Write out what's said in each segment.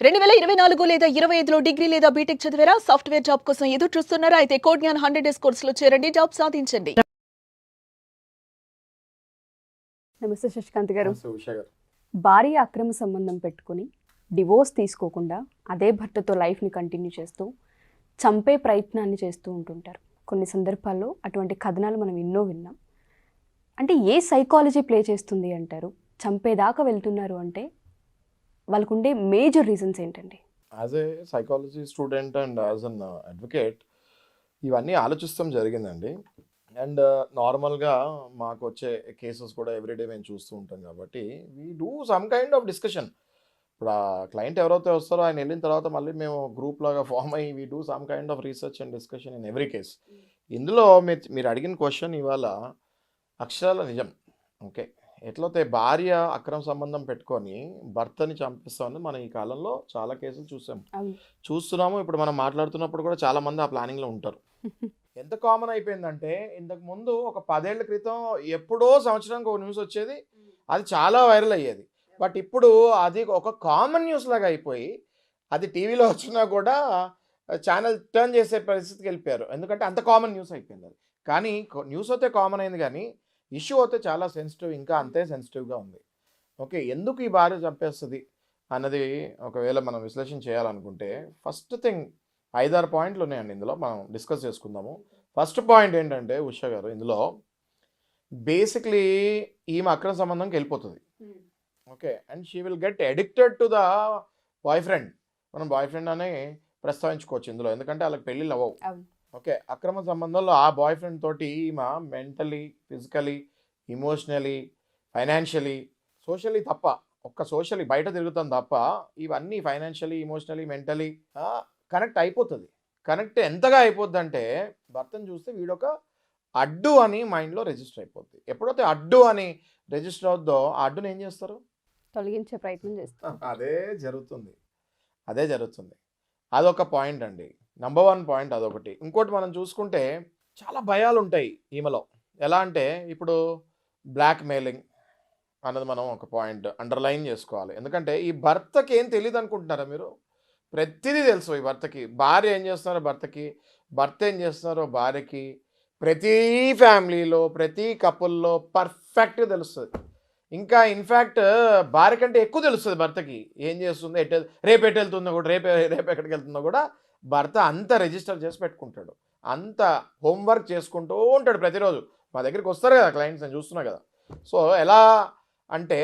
2024 లేదా 25లో డిగ్రీ లేదా బీటెక్ చదివారా? సాఫ్ట్‌వేర్ జాబ్ కోసం ఎదురు చూస్తున్నారా? అయితే కోడ్ జ్ఞాన్ 100 డేస్ కోర్సులో చేరండి. జాబ్ సాధించండి. నమస్తే శశికాంత్ గారు. నమస్తే ఉష గారు. భార్య అక్రమ సంబంధం పెట్టుకుని డివోర్స్ తీసుకోకుండా అదే భర్తతో లైఫ్ని కంటిన్యూ చేస్తూ చంపే ప్రయత్నాన్ని చేస్తూ ఉంటుంటారు. కొన్ని సందర్భాల్లో అటువంటి కథనాలు మనం ఎన్నో విన్నాం. అంటే ఏ సైకాలజీ ప్లే చేస్తుంది అంటారు? చంపేదాకా వెళ్తున్నారు అంటే వాళ్ళకుండే మేజర్ రీజన్స్ ఏంటండి? As a psychology student and as an advocate ఇవన్నీ ఆలోచిస్తాం జరిగిందండి. అండ్ నార్మల్గా మాకు వచ్చే కేసెస్ కూడా ఎవ్రీడే మేము చూస్తూ ఉంటాం కాబట్టి we do some kind of discussion. ఇప్పుడు ఆ క్లయింట్ ఎవరైతే వస్తారో ఆయన వెళ్ళిన తర్వాత మళ్ళీ మేము గ్రూప్ లాగా ఫామ్ అయ్యి we do some kind of research and discussion in every case. ఇందులో మీరు అడిగిన క్వశ్చన్ ఇవాళ అక్షరాల నిజం. ఓకే, ఎట్లయితే భార్య అక్రమ సంబంధం పెట్టుకొని భర్తని చంపిస్తామని మనం ఈ కాలంలో చాలా కేసులు చూస్తున్నాము. ఇప్పుడు మనం మాట్లాడుతున్నప్పుడు కూడా చాలా మంది ఆ ప్లానింగ్లో ఉంటారు. ఎంత కామన్ అయిపోయిందంటే ఇంతకు ముందు ఒక 10 ఏళ్ల క్రితం ఎప్పుడో సంవత్సరానికి ఒక న్యూస్ వచ్చేది, అది చాలా వైరల్ అయ్యేది. బట్ ఇప్పుడు అది ఒక కామన్ న్యూస్ లాగా అయిపోయి అది టీవీలో వచ్చినా కూడా ఛానల్ టర్న్ చేసే పరిస్థితికి వెళ్ళిపోయారు. ఎందుకంటే అంత కామన్ న్యూస్ అయిపోయింది అది. కానీ న్యూస్ అయితే కామన్ అయింది, కానీ ఇష్యూ అయితే చాలా సెన్సిటివ్, ఇంకా అంతే సెన్సిటివ్గా ఉంది. ఓకే, ఎందుకు ఈ భార్య చంపేస్తుంది అన్నది ఒకవేళ మనం విశ్లేషణ చేయాలనుకుంటే ఫస్ట్ థింగ్ 5-6 పాయింట్లు ఉన్నాయండి. ఇందులో మనం డిస్కస్ చేసుకుందాము. ఫస్ట్ పాయింట్ ఏంటంటే ఉష గారు, ఇందులో బేసిక్లీ ఈమె అక్రమ సంబంధంకి వెళ్ళిపోతుంది. Okay, and she will get addicted to the boy friend. మనం బాయ్ ఫ్రెండ్ అని ప్రస్తావించుకోవచ్చు ఇందులో, ఎందుకంటే వాళ్ళకి పెళ్ళిళ్ళు అవ్వవు. ఓకే, అక్రమ సంబంధంలో ఆ బాయ్ ఫ్రెండ్ తోటి ఈమె mentally, physically, emotionally, financially, socially తప్ప, ఒక్క సోషలీ బయట తిరుగుతుంది తప్ప ఇవన్నీ ఫైనాన్షియలీ, ఇమోషనలీ, మెంటలీ కనెక్ట్ అయిపోతుంది. కనెక్ట్ ఎంతగా అయిపోద్ది అంటే భర్తను చూస్తే వీడొక అడ్డు అని మైండ్లో రిజిస్టర్ అయిపోద్ది. ఎప్పుడైతే అడ్డు అని రిజిస్టర్ అవుద్దో ఆ అడ్డుని ఏం చేస్తారు? తొలగించే ప్రయత్నం చేస్తారు. అదే జరుగుతుంది. అదొక పాయింట్ అండి, నంబర్ 1 పాయింట్ అదొకటి. ఇంకోటి మనం చూసుకుంటే చాలా భయాలు ఉంటాయి ఈమెలో. ఎలా అంటే ఇప్పుడు బ్లాక్ మెయిలింగ్ అన్నది మనం ఒక పాయింట్ అండర్లైన్ చేసుకోవాలి. ఎందుకంటే ఈ భర్తకి ఏం తెలియదు అనుకుంటున్నారా మీరు? ప్రతిదీ తెలుసు ఈ భర్తకి. భార్య ఏం చేస్తున్నారో భర్తకి, భర్త ఏం చేస్తున్నారో భార్యకి, ప్రతి ఫ్యామిలీలో ప్రతి కపుల్లో పర్ఫెక్ట్గా తెలుస్తుంది. ఇంకా ఇన్ఫ్యాక్ట్ భార్య కంటే ఎక్కువ తెలుస్తుంది భర్తకి ఏం చేస్తుందో, రేపు ఎటు వెళ్తుందో కూడా, రేపు ఎక్కడికి వెళ్తుందో కూడా భర్త అంత రిజిస్టర్ చేసి పెట్టుకుంటాడు. అంత హోంవర్క్ చేసుకుంటూ ఉంటాడు ప్రతిరోజు. మా దగ్గరికి వస్తారు కదా క్లయింట్స్, నేను చూస్తున్నా కదా. సో ఎలా అంటే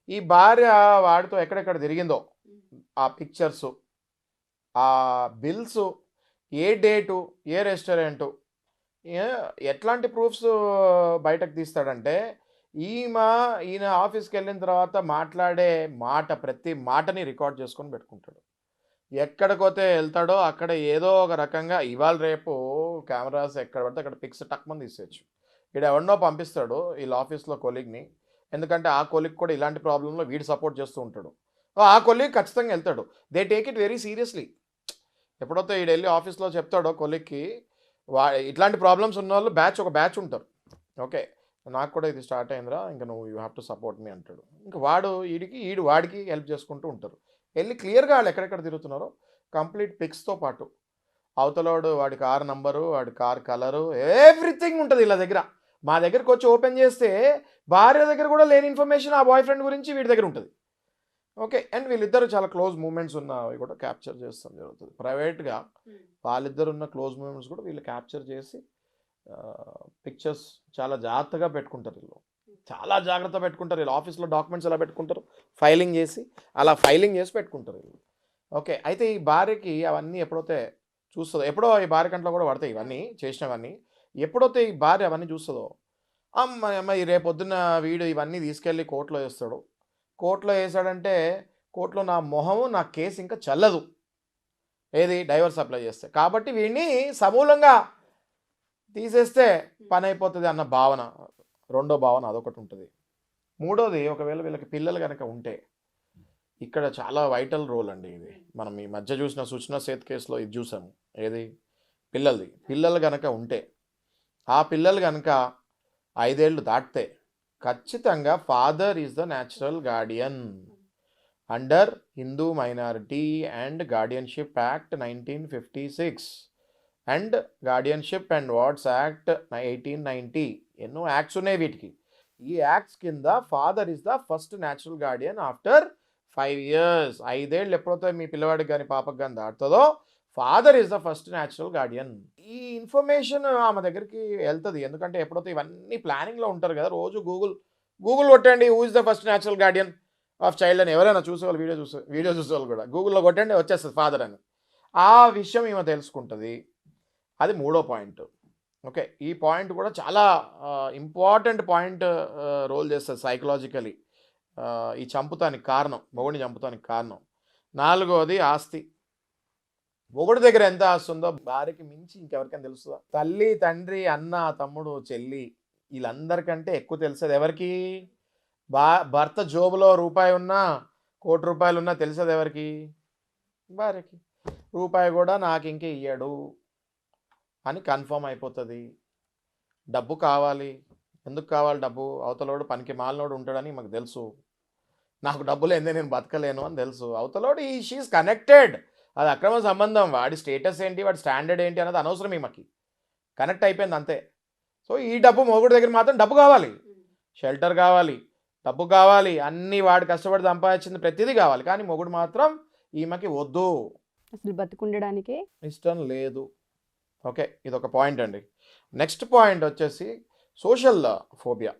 ఈ భార్య వాడితో ఎక్కడెక్కడ తిరిగిందో ఆ పిక్చర్సు, ఆ బిల్స్, ఏ డేటు, ఏ రెస్టారెంటు, ఎట్లాంటి ప్రూఫ్స్ బయటకు తీస్తాడంటే ఈయన ఆఫీస్కి వెళ్ళిన తర్వాత మాట్లాడే ప్రతి మాటని రికార్డ్ చేసుకొని పెట్టుకుంటాడు. ఎక్కడికోతే వెళ్తాడో అక్కడ ఏదో ఒక రకంగా ఇవాళ రేపు కెమెరాస్ ఎక్కడ పడితే అక్కడ పిక్స్ టక్మని తీసేయచ్చు. ఇక్కడ ఎవరినో పంపిస్తాడు వీళ్ళ ఆఫీస్లో కొలీగ్ని, ఎందుకంటే ఆ కొలీగ్ కూడా ఇలాంటి ప్రాబ్లంలో వీడు సపోర్ట్ చేస్తూ ఉంటాడు. ఆ కొలీగ్ ఖచ్చితంగా వెళ్తాడు. They take it very seriously. ఎప్పుడైతే వీడు వెళ్ళి ఆఫీస్లో చెప్తాడో కొలీగ్కి, ఇట్లాంటి ప్రాబ్లమ్స్ ఉన్న వాళ్ళు ఒక బ్యాచ్ ఉంటారు. ఓకే, నాకు కూడా ఇది స్టార్ట్ అయిందిరా, ఇంకా నువ్వు యూ హ్యావ్ టు సపోర్ట్ మీ అంటాడు. ఇంకా వాడికి హెల్ప్ చేసుకుంటూ ఉంటారు. వెళ్ళి క్లియర్గా వాళ్ళు ఎక్కడెక్కడ తిరుగుతున్నారో కంప్లీట్ పిక్స్తో పాటు అవతలోడు వాడి కార్ నంబరు, వాడి కార్ కలరు, ఎవ్రీథింగ్ ఉంటుంది వీళ్ళ దగ్గర. మా దగ్గరకు వచ్చి ఓపెన్ చేస్తే భార్య దగ్గర కూడా లేని ఇన్ఫర్మేషన్ ఆ బాయ్ ఫ్రెండ్ గురించి వీడి దగ్గర ఉంటుంది. ఓకే, అండ్ వీళ్ళిద్దరు చాలా క్లోజ్ మూమెంట్స్ ఉన్నవి కూడా క్యాప్చర్ చేస్తాం జరుగుతుంది. ప్రైవేట్గా వాళ్ళిద్దరు ఉన్న క్లోజ్ మూమెంట్స్ కూడా వీళ్ళు క్యాప్చర్ చేసి పిక్చర్స్ చాలా జాగ్రత్తగా పెట్టుకుంటారు. వీళ్ళు చాలా జాగ్రత్త పెట్టుకుంటారు. వీళ్ళు ఆఫీస్లో డాక్యుమెంట్స్ ఎలా పెట్టుకుంటారు, ఫైలింగ్ చేసి పెట్టుకుంటారు వీళ్ళు. ఓకే, అయితే ఈ భార్యకి అవన్నీ ఎప్పుడైతే చూస్తుందో, ఎప్పుడో ఈ భార్య కంట్లో కూడా పడతాయి ఇవన్నీ చేసినవన్నీ. ఎప్పుడైతే ఈ భార్య అవన్నీ చూస్తుందో, అమ్మాయి రేపొద్దున వీడు ఇవన్నీ తీసుకెళ్ళి కోర్టులో వేస్తాడు. కోర్టులో వేసాడంటే కోర్టులో నా మొహము, నా కేసు ఇంకా చల్లదు, ఏది డైవర్స్ అప్లై చేస్తే. కాబట్టి వీడిని సమూలంగా తీసేస్తే పని అయిపోతుంది అన్న భావన, రెండో భావన అదొకటి ఉంటుంది. మూడోది, ఒకవేళ వీళ్ళకి పిల్లలు కనుక ఉంటే, ఇక్కడ చాలా వైటల్ రోల్ అండి ఇది. మనం ఈ మధ్య చూసిన సుచనా సేత్ కేసులో ఇది చూసాము, ఏది పిల్లలు కనుక ఉంటే, ఆ పిల్లలు కనుక 5 ఏళ్ళు దాటితే ఖచ్చితంగా father is the natural guardian. Under Hindu minority and guardianship act 1956 and guardianship and wards act 1890. ఎన్నో యాక్ట్స్ ఉన్నాయి వీటికి. ఈ యాక్ట్స్ కింద father is the first natural guardian after 5 years. 5 ఏళ్ళు ఎప్పుడైతే మీ పిల్లవాడికి కానీ పాపకు కానీ దాటుతుందో father is the first natural guardian. ఈ ఇన్ఫర్మేషన్ ఆమె దగ్గరికి వెళ్తుంది. ఎందుకంటే ఎప్పుడైతే ఇవన్నీ ప్లానింగ్లో ఉంటారు కదా, రోజు గూగుల్ కొట్టండి who is the first natural Guardian of child అని. ఎవరైనా చూసేవాళ్ళు వీడియో చూసేవాళ్ళు కూడా గూగుల్లో కొట్టండి వచ్చేస్తుంది ఫాదర్ అని. ఆ విషయం ఈమె తెలుసుకుంటుంది. అది 3వ పాయింట్. ఓకే, ఈ పాయింట్ కూడా చాలా ఇంపార్టెంట్ పాయింట్ రోల్ చేస్తుంది సైకలాజికలీ. ఈ చంపుతానికి కారణం, మొగుడిని చంపుతానికి కారణం. 4వది ఆస్తి. మొగుడి దగ్గర ఎంత ఆస్తి ఉందో భార్యకి మించి ఇంకెవరికైనా తెలుస్తుందా? తల్లి, తండ్రి, అన్న, తమ్ముడు, చెల్లి వీళ్ళందరికంటే ఎక్కువ తెలిసేది ఎవరికి? భర్త జోబులో రూపాయి ఉన్నా, ₹1,00,00,000 ఉన్నా తెలిసేది ఎవరికి? భార్యకి. రూపాయి కూడా నాకు ఇంకే ఇయ్యాడు అని కన్ఫర్మ్ అయిపోతుంది. డబ్బు కావాలి. ఎందుకు కావాలి డబ్బు? అవతలోడు పనికి మాలినోడు ఉంటాడని మాకు తెలుసు. నాకు డబ్బు లేదే నేను బతకలేను అని తెలుసు. అవతలోడు షీఈస్ కనెక్టెడ్. అది అక్రమ సంబంధం. వాడి స్టేటస్ ఏంటి, వాడి స్టాండర్డ్ ఏంటి అన్నది అనవసరం ఈమెకి. కనెక్ట్ అయిపోయింది అంతే. సో ఈ డబ్బు మొగుడు దగ్గర మాత్రం డబ్బు కావాలి, షెల్టర్ కావాలి, డబ్బు కావాలి, అన్నీ వాడు కష్టపడి సంపాదించింది ప్రతిదీ కావాలి. కానీ మొగుడు మాత్రం ఈమెకి వద్దు, అసలు బతుకుండడానికే ఇష్టం లేదు. ఓకే, ఇది ఒక పాయింట్ అండి. నెక్స్ట్ పాయింట్ వచ్చేసి సోషల్ ఫోబియా.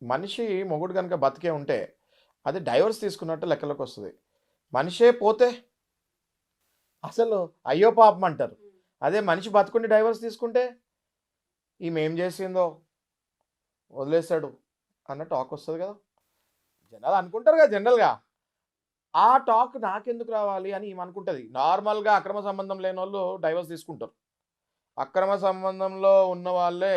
మనిషి మొగుడు కనుక బతికే ఉంటే అది డైవర్స్ తీసుకున్నట్టు లెక్కలోకి వస్తుంది. మనిషే పోతే అసలు అయ్యో పాపం అంటారు. అదే మనిషి బతుకుండి డైవర్స్ తీసుకుంటే ఈమె ఏం చేసిందో వదిలేశాడు అన్న టాక్ వస్తుంది కదా. జనాలు అనుకుంటారు కదా జనరల్గా. ఆ టాక్ నాకెందుకు రావాలి అని ఈమె అనుకుంటుంది. నార్మల్గా అక్రమ సంబంధం లేని వాళ్ళు డైవర్స్ తీసుకుంటారు. అక్రమ సంబంధంలో ఉన్న వాళ్ళే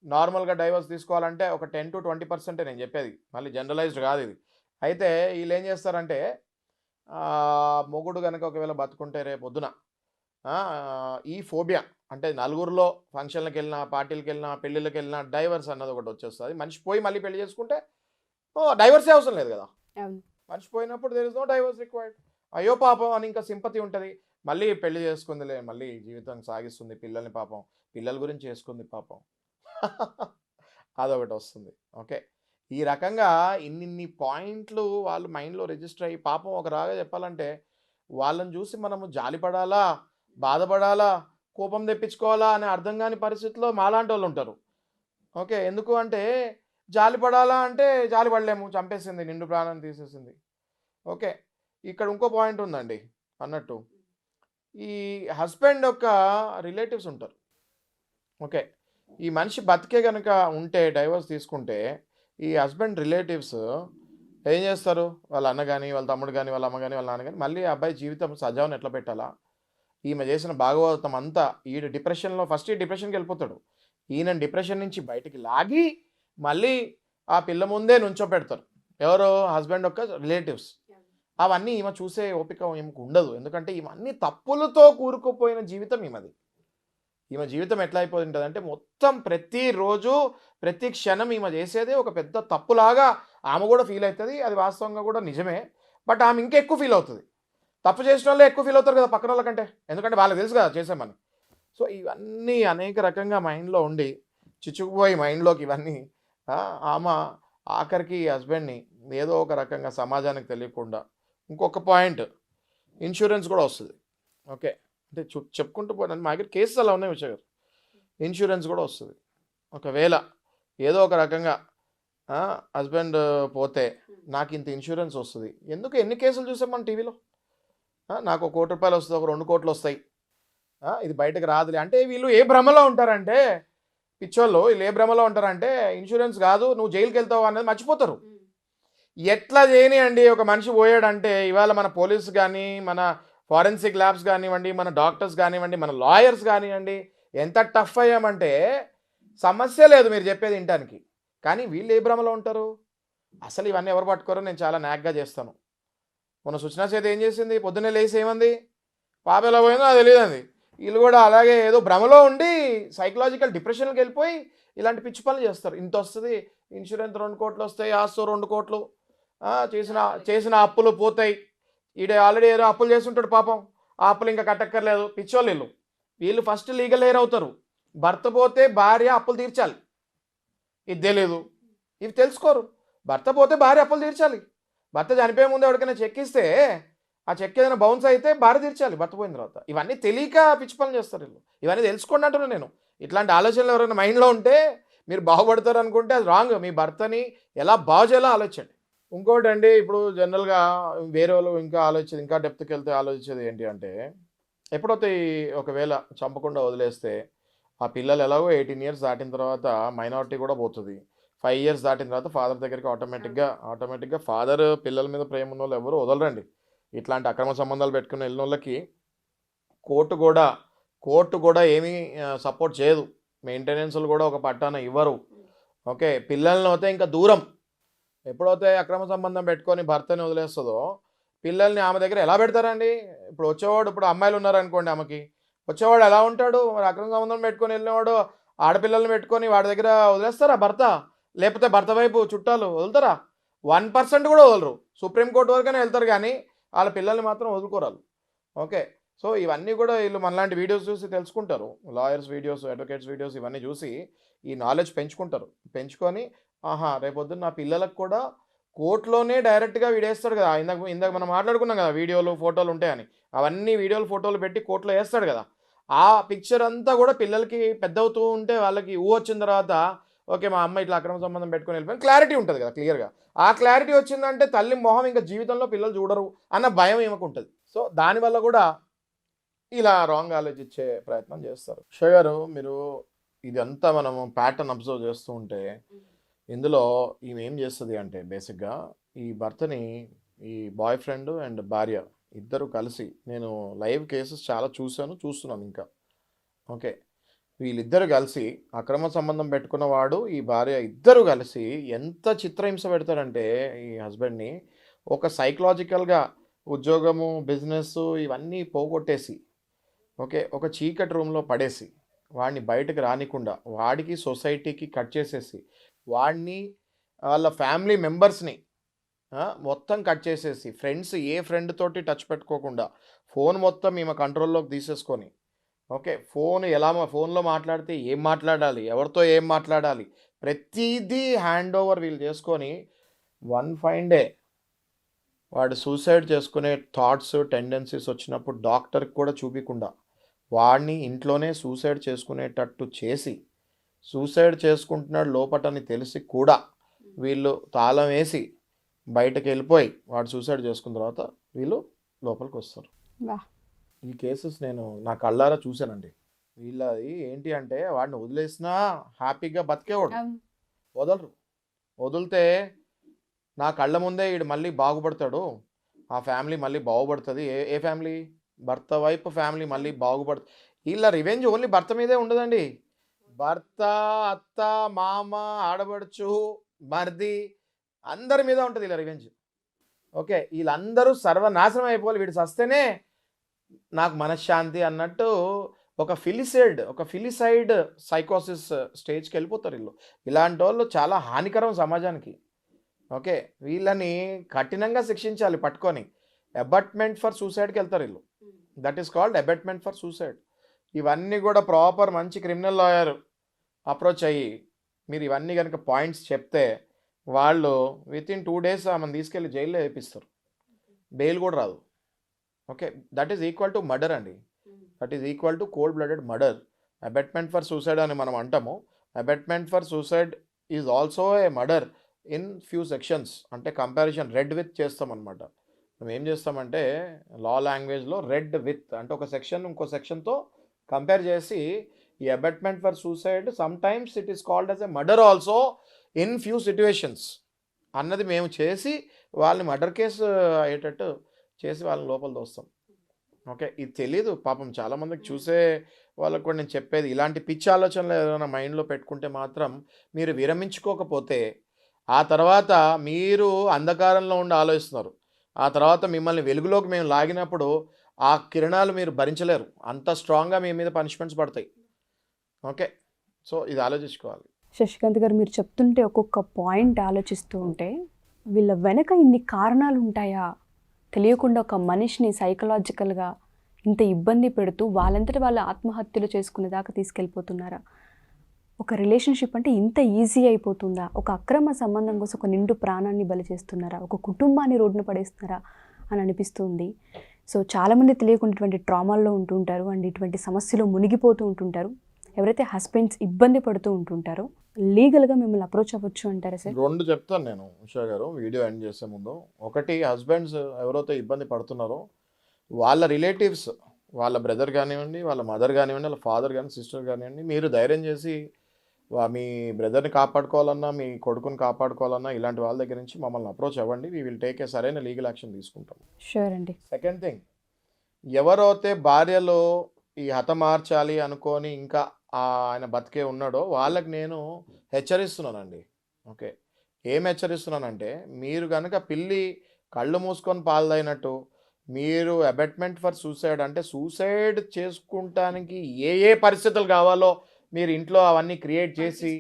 నార్మల్గా డైవర్స్ తీసుకోవాలంటే ఒక 10 to 20% నేను చెప్పేది, మళ్ళీ జనరలైజ్డ్ కాదు ఇది. అయితే వీళ్ళు ఏం చేస్తారంటే మొగుడు కనుక ఒకవేళ బతుకుంటే రేపు పొద్దున ఈ ఫోబియా అంటే నలుగురిలో ఫంక్షన్లకు వెళ్ళినా, పార్టీలకు వెళ్ళినా, పెళ్ళిళ్ళకి వెళ్ళినా డైవర్స్ అన్నది ఒకటి వచ్చేస్తుంది. మనిషి పోయి మళ్ళీ పెళ్లి చేసుకుంటే డైవర్సే అవసరం లేదు కదా. మనిషి పోయినప్పుడు there is no divorce required. అయ్యో పాపం అని ఇంకా సింపతి ఉంటుంది. మళ్ళీ పెళ్లి చేసుకుందిలే, మళ్ళీ జీవితం సాగిస్తుంది, పిల్లల్ని పాపం పిల్లల గురించి చేసుకుంది పాపం అదొకటి వస్తుంది. ఓకే, ఈ రకంగా ఇన్ని పాయింట్లు వాళ్ళు మైండ్లో రిజిస్టర్ అయ్యి పాపం ఒక రాగా చెప్పాలంటే వాళ్ళని చూసి మనము జాలిపడాలా, బాధపడాలా, కోపం తెప్పించుకోవాలా అనే అర్థం కాని పరిస్థితిలో మాలాంటి వాళ్ళు ఉంటారు. ఓకే, ఎందుకు అంటే జాలిపడాలా అంటే జాలిపడలేము, చంపేసింది, నిండు ప్రాణం తీసేసింది. ఓకే, ఇక్కడ ఇంకో పాయింట్ ఉందండి అన్నట్టు. ఈ హస్బెండ్ యొక్క రిలేటివ్స్ ఉంటారు. ఓకే, ఈ మనిషి బతికే కనుక ఉంటే డైవర్స్ తీసుకుంటే ఈ హస్బెండ్ రిలేటివ్స్ ఏం చేస్తారు? వాళ్ళ అన్న కానీ, వాళ్ళ తమ్ముడు కానీ, వాళ్ళ అమ్మ కానీ, వాళ్ళ నాన్న కానీ మళ్ళీ అబ్బాయి జీవితం సజావుని ఎట్లా పెట్టాలా, ఈమె చేసిన భాగవతం అంతా ఈడ డిప్రెషన్లో ఫస్ట్ డిప్రెషన్కి వెళ్ళిపోతాడు. ఈయన డిప్రెషన్ నుంచి బయటికి లాగి మళ్ళీ ఆ పిల్ల ముందే నుంచోపెడతారు. ఎవరు? హస్బెండ్ యొక్క రిలేటివ్స్. అవన్నీ ఈమె చూసే ఓపిక ఈమెకు ఉండదు. ఎందుకంటే ఈమె అన్ని తప్పులతో కూరుకుపోయిన జీవితం ఈమెది. ఈమె జీవితం ఎట్లా అయిపోతుంటుంది అంటే మొత్తం ప్రతిరోజు ప్రతి క్షణం ఈమె చేసేదే ఒక పెద్ద తప్పులాగా ఆమె కూడా ఫీల్ అవుతుంది. అది వాస్తవంగా కూడా నిజమే. బట్ ఆమె ఇంకా ఎక్కువ ఫీల్ అవుతుంది. తప్పు చేసిన వాళ్ళే ఎక్కువ ఫీల్ అవుతారు కదా పక్కన వాళ్ళకంటే, ఎందుకంటే వాళ్ళకి తెలుసు కదా చేసామని. సో ఇవన్నీ అనేక రకంగా మైండ్లో ఉండి చిచ్చుకుపోయి మైండ్లోకి ఇవన్నీ ఆమె ఆఖరికి హస్బెండ్ని ఏదో ఒక రకంగా సమాజానికి తెలియకుండా. ఇంకొక పాయింట్, ఇన్సూరెన్స్ కూడా వస్తుంది. ఓకే, అంటే చెప్పుకుంటూ పోయినా మా దగ్గర కేసెస్ అలా ఉన్నాయి విషయం. ఇన్సూరెన్స్ కూడా వస్తుంది. ఒకవేళ ఏదో ఒక రకంగా హస్బెండ్ పోతే నాకు ఇంత ఇన్సూరెన్స్ వస్తుంది. ఎందుకు ఎన్ని కేసులు చూసాం మన టీవీలో? నాకు ₹1,00,00,000 వస్తుంది, ఒక 2 కోట్లు వస్తాయి, ఇది బయటకు రాదులే అంటే వీళ్ళు ఏ భ్రమలో ఉంటారంటే, పిచ్చోళ్ళు వీళ్ళు ఏ భ్రమలో ఉంటారంటే ఇన్సూరెన్స్ కాదు నువ్వు జైలుకి వెళ్తావు అనేది మర్చిపోతారు. ఎట్లా చేయనియండి, ఒక మనిషి పోయాడంటే ఇవాళ మన పోలీసు కానీ, మన ఫారెన్సిక్ ల్యాబ్స్ కానివ్వండి, మన డాక్టర్స్ కానివ్వండి, మన లాయర్స్ కానివ్వండి, ఎంత టఫ్ అయ్యామంటే సమస్య లేదు మీరు చెప్పేది వినటానికి. కానీ వీళ్ళు ఏ భ్రమలో ఉంటారు? అసలు ఇవన్నీ ఎవరు పట్టుకోరో నేను చాలా నాగ్గా చేస్తాను. మొన్న సుచనా చేతి ఏం చేసింది? పొద్దున్నే లేచి ఏమంది? పాప ఎలా పోయిందో అది తెలియదండి. వీళ్ళు కూడా అలాగే ఏదో భ్రమలో ఉండి సైకలాజికల్ డిప్రెషన్కి వెళ్ళిపోయి ఇలాంటి పిచ్చి పనులు చేస్తారు. ఇంత వస్తుంది ఇన్సూరెన్స్, 2 కోట్లు వస్తాయి, ఆస్తో 2 కోట్లు, చేసిన చేసిన అప్పులు పోతాయి. ఈడ ఆల్రెడీ ఏదో అప్పులు చేస్తుంటాడు పాపం, ఆ అప్పులు ఇంకా కట్టక్కర్లేదు. పిచ్చోళ్ళు వీళ్ళు. వీళ్ళు ఫస్ట్ లీగల్ ఎయిర్ అవుతారు. భర్త పోతే భార్య అప్పులు తీర్చాలి, ఇది తెలియదు. ఇవి తెలుసుకోరు. భర్త పోతే భార్య అప్పులు తీర్చాలి. భర్త చనిపోయే ముందు ఎవరికైనా చెక్ ఇస్తే ఆ చెక్ ఏదైనా బౌన్స్ అయితే భార్య తీర్చాలి భర్త పోయిన తర్వాత. ఇవన్నీ తెలియక పిచ్చి పనులు చేస్తారు వీళ్ళు. ఇవన్నీ తెలుసుకోండి అంటున్నాను నేను. ఇట్లాంటి ఆలోచనలు ఎవరైనా మైండ్లో ఉంటే మీరు బాగుపడతారు అనుకుంటే అది రాంగ్. మీ భర్తని ఎలా బాగు చేయాలో ఆలోచించండి. ఇంకోటి అండి, ఇప్పుడు జనరల్గా వేరే వాళ్ళు ఇంకా ఆలోచించేది, ఇంకా డెప్త్కి వెళ్తే ఆలోచించేది ఏంటి అంటే, ఎప్పుడైతే ఒకవేళ చంపకుండా వదిలేస్తే ఆ పిల్లలు ఎలాగో 18 ఇయర్స్ దాటిన తర్వాత మైనారిటీ కూడా పోతుంది. 5 ఇయర్స్ దాటిన తర్వాత ఫాదర్ దగ్గరికి ఆటోమేటిక్గా ఫాదర్ పిల్లల మీద ప్రేమ ఉన్న వాళ్ళు ఎవరు వదలరండి. ఇట్లాంటి అక్రమ సంబంధాలు పెట్టుకుని వెళ్ళిన వాళ్ళకి కోర్టు కూడా ఏమీ సపోర్ట్ చేయదు. మెయింటెనెన్స్లు కూడా ఒక పట్టాన ఇవ్వరు. ఓకే, పిల్లల్ని అయితే ఇంకా దూరం. ఎప్పుడైతే అక్రమ సంబంధం పెట్టుకొని భర్తని వదిలేస్తుందో పిల్లల్ని ఆమె దగ్గర ఎలా పెడతారండి? ఇప్పుడు వచ్చేవాడు, ఇప్పుడు అమ్మాయిలు ఉన్నారనుకోండి, ఆమెకి వచ్చేవాడు ఎలా ఉంటాడు? మరి అక్రమ సంబంధం పెట్టుకొని వెళ్ళినవాడు ఆడపిల్లల్ని పెట్టుకొని వాడి దగ్గర వదిలేస్తారా భర్త? లేకపోతే భర్త వైపు చుట్టాలు వదులుతారా? 1% కూడా వదలరు. సుప్రీంకోర్టు వరకనే వెళ్తారు కానీ వాళ్ళ పిల్లల్ని మాత్రం వదులుకోరాలు. ఓకే, సో ఇవన్నీ కూడా వీళ్ళు మనలాంటి వీడియోస్ చూసి తెలుసుకుంటారు. లాయర్స్ వీడియోస్, అడ్వకేట్స్ వీడియోస్ ఇవన్నీ చూసి ఈ నాలెడ్జ్ పెంచుకుంటారు. పెంచుకొని రేపొద్దున నా పిల్లలకు కూడా కోర్టులోనే డైరెక్ట్గా వీడేస్తాడు కదా. ఇందాక మనం మాట్లాడుకున్నాం కదా, వీడియోలు ఫోటోలు ఉంటాయని. అవన్నీ వీడియోలు ఫోటోలు పెట్టి కోర్టులో వేస్తాడు కదా. ఆ పిక్చర్ అంతా కూడా పిల్లలకి పెద్ద అవుతూ ఉంటే వాళ్ళకి వచ్చిన తర్వాత ఓకే మా అమ్మ ఇట్లా అక్రమ సంబంధం పెట్టుకొని వెళ్ళిపోయింది క్లారిటీ ఉంటుంది కదా క్లియర్గా. ఆ క్లారిటీ వచ్చిందంటే తల్లి మొహం ఇంకా జీవితంలో పిల్లలు చూడరు అన్న భయం ఏమకు ఉంటుంది. సో దానివల్ల కూడా ఇలా రాంగ్ ఆలోచించే ప్రయత్నం చేస్తారు. షో గారు, మీరు ఇదంతా మనము ప్యాటర్న్ అబ్జర్వ్ చేస్తూ ఉంటే ఇందులో ఈమె ఏం చేస్తుంది అంటే, బేసిక్గా ఈ భర్తని ఈ బాయ్ ఫ్రెండ్ అండ్ భార్య ఇద్దరు కలిసి, నేను లైవ్ కేసెస్ చాలా చూస్తున్నాను ఇంకా. ఓకే, వీళ్ళిద్దరు కలిసి అక్రమ సంబంధం పెట్టుకున్నవాడు ఈ భార్య ఇద్దరు కలిసి ఎంత చిత్రహింస పెడతారంటే ఈ హస్బెండ్ని ఒక సైకలాజికల్గా ఉద్యోగము, బిజినెస్ ఇవన్నీ పోగొట్టేసి, ఓకే, ఒక చీకటి రూమ్లో పడేసి వాడిని బయటకు రానికుండా వాడికి సొసైటీకి కట్ చేసేసి వాడిని వాళ్ళ ఫ్యామిలీ మెంబర్స్ని మొత్తం కట్ చేసేసి ఫ్రెండ్స్ ఏ ఫ్రెండ్ తోటి టచ్ పెట్టుకోకుండా ఫోన్ మొత్తం ఈమె కంట్రోల్లోకి తీసేసుకొని, ఓకే, ఫోన్లో మాట్లాడితే ఏం మాట్లాడాలి, ఎవరితో ఏం మాట్లాడాలి, ప్రతిదీ హ్యాండ్ ఓవర్ వీళ్ళు చేసుకొని వన్ ఫైన్ డే వాడు సూసైడ్ చేసుకునే థాట్స్ టెండెన్సీస్ వచ్చినప్పుడు డాక్టర్కి కూడా చూపించకుండా వాడిని ఇంట్లోనే సూసైడ్ చేసుకునేటట్టు చేసి, సూసైడ్ చేసుకుంటున్నాడు లోపటని తెలిసి కూడా వీళ్ళు తాళం వేసి బయటకు వెళ్ళిపోయి వాడు సూసైడ్ చేసుకున్న తర్వాత వీళ్ళు లోపలికి వస్తారు. ఈ కేసెస్ నేను నా కళ్ళారా చూశానండి. వీళ్ళది ఏంటి అంటే వాడిని వదిలేసినా హ్యాపీగా బతికేవాడు, వదలరు. వదిలితే నా కళ్ళ ముందే వీడు మళ్ళీ బాగుపడతాడు, ఆ ఫ్యామిలీ మళ్ళీ బాగుపడుతుంది. ఏ ఫ్యామిలీ? భర్త వైపు ఫ్యామిలీ మళ్ళీ బాగుపడుతుంది. వీళ్ళ రివెంజ్ ఓన్లీ భర్త మీదే ఉండదండి. భర్త, అత్త, మామ, ఆడబడుచు, మర్ది అందరి మీద ఉంటుంది వీళ్ళ రివెంజ్. ఓకే, వీళ్ళందరూ సర్వనాశనం అయిపోవాలి, వీడు సస్తేనే నాకు మనశ్శాంతి అన్నట్టు ఒక ఫిలిసైడ్ సైకోసిస్ స్టేజ్కి వెళ్ళిపోతారు వీళ్ళు. ఇలాంటి వాళ్ళు చాలా హానికరం సమాజానికి. ఓకే, వీళ్ళని కఠినంగా శిక్షించాలి పట్టుకొని. అబట్మెంట్ ఫర్ సూసైడ్కి వెళ్తారు వీళ్ళు. That is called abetment for suicide. ఇవన్నీ కూడా ప్రాపర్ మంచి క్రిమినల్ లాయర్ అప్రోచ్ అయ్యి మీరు ఇవన్నీ కనుక పాయింట్స్ చెప్తే వాళ్ళు వితిన్ 2 days ఆమెను తీసుకెళ్ళి జైల్లో వేపిస్తారు, బెయిల్ కూడా రాదు. Okay, that is equal to murder అండి. That is equal to cold blooded murder. Abetment for suicide అని మనం అంటాము. Abetment for suicide is also a murder in few sections. అంటే కంపారిజన్ రెడ్ విత్ చేస్తాం అనమాట. మేము ఏం చేస్తామంటే లా లాంగ్వేజ్లో రెడ్ విత్ అంటే ఒక సెక్షన్ ఇంకో సెక్షన్తో కంపేర్ చేసి ఈ abetment for suicide some times it is called as a murder also in few situations అన్నది మేము చేసి వాళ్ళని మర్డర్ కేసు అయ్యేటట్టు చేసి వాళ్ళని లోపల దోస్తాం. ఓకే, ఇది తెలీదు పాపం చాలామందికి. చూసే వాళ్ళకు కూడా నేను చెప్పేది, ఇలాంటి పిచ్చి ఆలోచనలు ఏదైనా మైండ్లో పెట్టుకుంటే మాత్రం మీరు విరమించుకోకపోతే ఆ తర్వాత మీరు అంధకారంలో ఉండి ఆలోచిస్తున్నారు. ఆ తర్వాత మిమ్మల్ని వెలుగులోకి మేము లాగినప్పుడు ఆ కిరణాలు మీరు భరించలేరు, అంత స్ట్రాంగ్గా మీ మీద పనిష్మెంట్స్ పడతాయి. ఓకే, సో ఇది ఆలోచించుకోవాలి. శశికాంత్ గారు, మీరు చెప్తుంటే ఒక్కొక్క పాయింట్ ఆలోచిస్తూ ఉంటే వీళ్ళ వెనక ఇన్ని కారణాలు ఉంటాయా? తెలియకుండా ఒక మనిషిని సైకలాజికల్గా ఇంత ఇబ్బంది పెడుతూ వాళ్ళంతటి వాళ్ళ ఆత్మహత్యలు చేసుకునే దాకా తీసుకెళ్ళిపోతున్నారా? ఒక రిలేషన్షిప్ అంటే ఇంత ఈజీ అయిపోతుందా? ఒక అక్రమ సంబంధం కోసం ఒక నిండు ప్రాణాన్ని బలి చేస్తున్నారా? ఒక కుటుంబాన్ని రోడ్డున పడేస్తున్నారా అని అనిపిస్తుంది. సో చాలామంది తెలియకుండా ఇటువంటి ట్రామాల్లో ఉంటుంటారు అండ్ ఇటువంటి సమస్యలో మునిగిపోతూ ఉంటుంటారు. ఎవరైతే హస్బెండ్స్ ఇబ్బంది పడుతూ ఉంటుంటారో లీగల్గా మిమ్మల్ని అప్రోచ్ అవ్వచ్చు అంటారా సార్? 2 చెప్తాను నేను ఉషా గారు వీడియో ఎండ్ చేసే ముందు. ఒకటి, హస్బెండ్స్ ఎవరైతే ఇబ్బంది పడుతున్నారో వాళ్ళ రిలేటివ్స్, వాళ్ళ బ్రదర్ కానివ్వండి, వాళ్ళ మదర్ కానివ్వండి, వాళ్ళ ఫాదర్ కానీ సిస్టర్ కానివ్వండి, మీరు ధైర్యం చేసి మీ బ్రదర్ని కాపాడుకోవాలన్నా, మీ కొడుకుని కాపాడుకోవాలన్నా ఇలాంటి వాళ్ళ దగ్గర నుంచి మమ్మల్ని అప్రోచ్ అవ్వండి. వీ విల్ టేక్ ఏ సరైన లీగల్ యాక్షన్ తీసుకుంటాం. షూర్ అండి. సెకండ్ థింగ్, ఎవరైతే భార్యలో ఈ హతమార్చాలి అనుకొని ఇంకా ఆయన బతికే ఉన్నాడో వాళ్ళకి నేను హెచ్చరిస్తున్నానండి. ఓకే, ఏం హెచ్చరిస్తున్నానంటే, మీరు కనుక పిల్లి కళ్ళు మూసుకొని పాల్దైనట్టు మీరు అబెట్మెంట్ ఫర్ సూసైడ్ అంటే సూసైడ్ చేసుకుంటానికి ఏ పరిస్థితులు కావాలో మీరు ఇంట్లో అవన్నీ క్రియేట్ చేసి,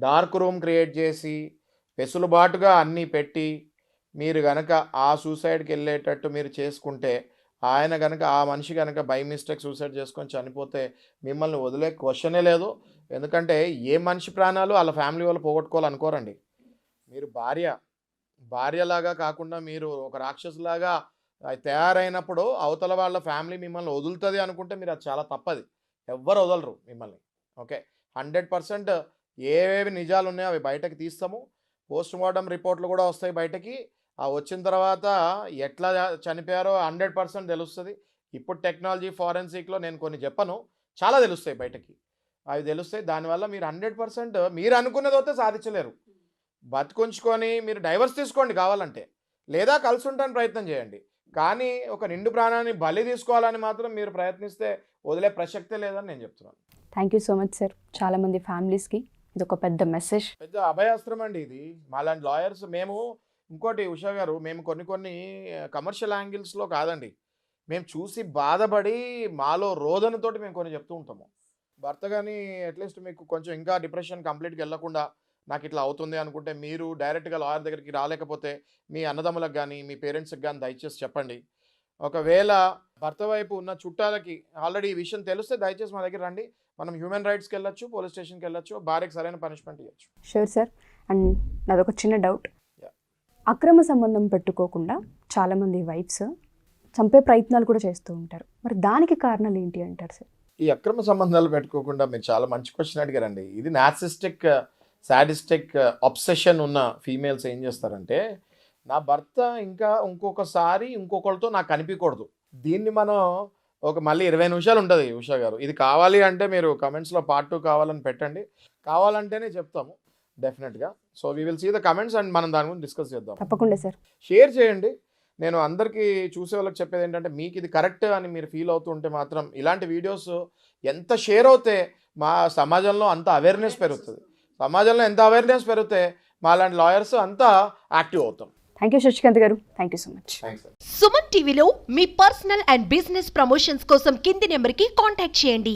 డార్క్ రూమ్ క్రియేట్ చేసి, వెసులుబాటుగా అన్నీ పెట్టి మీరు కనుక ఆ సూసైడ్కి వెళ్ళేటట్టు మీరు చేసుకుంటే, ఆయన కనుక ఆ మనిషి కనుక బై మిస్టేక్ సూసైడ్ చేసుకొని చనిపోతే మిమ్మల్ని వదిలే క్వశ్చనే లేదు. ఎందుకంటే ఏ మనిషి ప్రాణాలు వాళ్ళ ఫ్యామిలీ వాళ్ళు పోగొట్టుకోవాలనుకోరండి. మీరు భార్యలాగా కాకుండా మీరు ఒక రాక్షసులాగా తయారైనప్పుడు అవతల వాళ్ళ ఫ్యామిలీ మిమ్మల్ని వదులుతుంది అనుకుంటే మీరు అది చాలా తప్పది. ఎవ్వరు వదలరు మిమ్మల్ని. ఓకే, 100% ఏవేవి నిజాలు ఉన్నాయో అవి బయటకు తీస్తాము. పోస్ట్ మార్టం రిపోర్ట్లు కూడా వస్తాయి బయటకి. ఆ వచ్చిన తర్వాత ఎట్లా చనిపోయారో 100% తెలుస్తుంది. ఇప్పుడు టెక్నాలజీ ఫారెన్సిక్లో నేను కొన్ని చెప్పను, చాలా తెలుస్తాయి బయటకి. అవి తెలుస్తాయి. దానివల్ల మీరు 100% మీరు అనుకున్నది అయితే సాధించలేరు. బతికుంచుకొని మీరు డైవర్స్ తీసుకోండి కావాలంటే, లేదా కలిసి ఉండడానికి ప్రయత్నం చేయండి. కానీ ఒక నిండు ప్రాణాన్ని బలి తీసుకోవాలని మాత్రం మీరు ప్రయత్నిస్తే వదిలే ప్రసక్తే లేదని నేను చెప్తున్నాను. Thank you so much sir. చాలామంది ఫ్యామిలీస్కి ఇది ఒక పెద్ద మెసేజ్. పెద్ద అభయాస్త్రం అండి ఇది. మాలాంటి లాయర్స్ మేము, ఇంకోటి ఉషా గారు, మేము కొన్ని కమర్షియల్ యాంగిల్స్లో కాదండి, మేము చూసి బాధపడి మాలో రోదనతోటి మేము కొన్ని చెప్తూ ఉంటాము. భర్త కానీ అట్లీస్ట్ మీకు కొంచెం ఇంకా డిప్రెషన్ కంప్లీట్గా వెళ్ళకుండా నాకు ఇట్లా అవుతుంది అనుకుంటే మీరు డైరెక్ట్గా లాయర్ దగ్గరికి రాలేకపోతే మీ అన్నదమ్ములకు కానీ మీ పేరెంట్స్కి కానీ దయచేసి చెప్పండి. ఒకవేళ భర్త వైపు ఉన్న చుట్టాలకి ఆల్రెడీ ఈ విషయం తెలిస్తే దయచేసి మా దగ్గర రండి. మనం హ్యూమన్ రైట్స్కి వెళ్ళొచ్చు, పోలీస్ స్టేషన్కి వెళ్ళొచ్చు, భార్యకి సరైన పనిష్మెంట్ ఇవ్వచ్చు. Sure sir. అండ్ నాదొక చిన్న డౌట్. అక్రమ సంబంధం పెట్టుకోకుండా చాలామంది వైఫ్స్ చంపే ప్రయత్నాలు కూడా చేస్తూ ఉంటారు. మరి దానికి కారణాలు ఏంటి అంటారు సార్? ఈ అక్రమ సంబంధాలు పెట్టుకోకుండా మీరు చాలా మంచి క్వశ్చన్ అడిగారండి. ఇది నార్సిస్టిక్, సాడిస్టిక్ అబ్సెషన్ ఉన్న ఫీమేల్స్ ఏం చేస్తారంటే, నా భర్త ఇంకా ఇంకొకసారి ఇంకొకరితో నాకు కనిపించకూడదు. దీన్ని మనం మళ్ళీ 20 నిమిషాలు ఉంటుంది ఉషా గారు. ఇది కావాలి అంటే మీరు కమెంట్స్లో పార్ట్ 2 కావాలని పెట్టండి, కావాలంటేనే చెప్తాము డెఫినెట్గా. So we will see the comments and మనం దాని గురించి డిస్కస్ చేద్దాం. తప్పకుండా సార్. షేర్ చేయండి. నేను అందరికీ చూసే వాళ్ళకి చెప్పేది ఏంటంటే, మీకు ఇది కరెక్ట్ అని మీరు ఫీల్ అవుతూ ఉంటే మాత్రం ఇలాంటి వీడియోస్ ఎంత షేర్ అవుతే మా సమాజంలో అంత అవేర్నెస్ పెరుగుతుంది. సమాజంలో ఎంత అవేర్నెస్ పెరిగితే మా లాంటి లాయర్స్ అంతా యాక్టివ్ అవుతాం. థ్యాంక్ యూ శశికాంత్ గారు. Thank you so much. Suman టీవీలో మీ పర్సనల్ అండ్ బిజినెస్ ప్రమోషన్స్ కోసం కింది నెంబర్కి కాంటాక్ట్ చేయండి.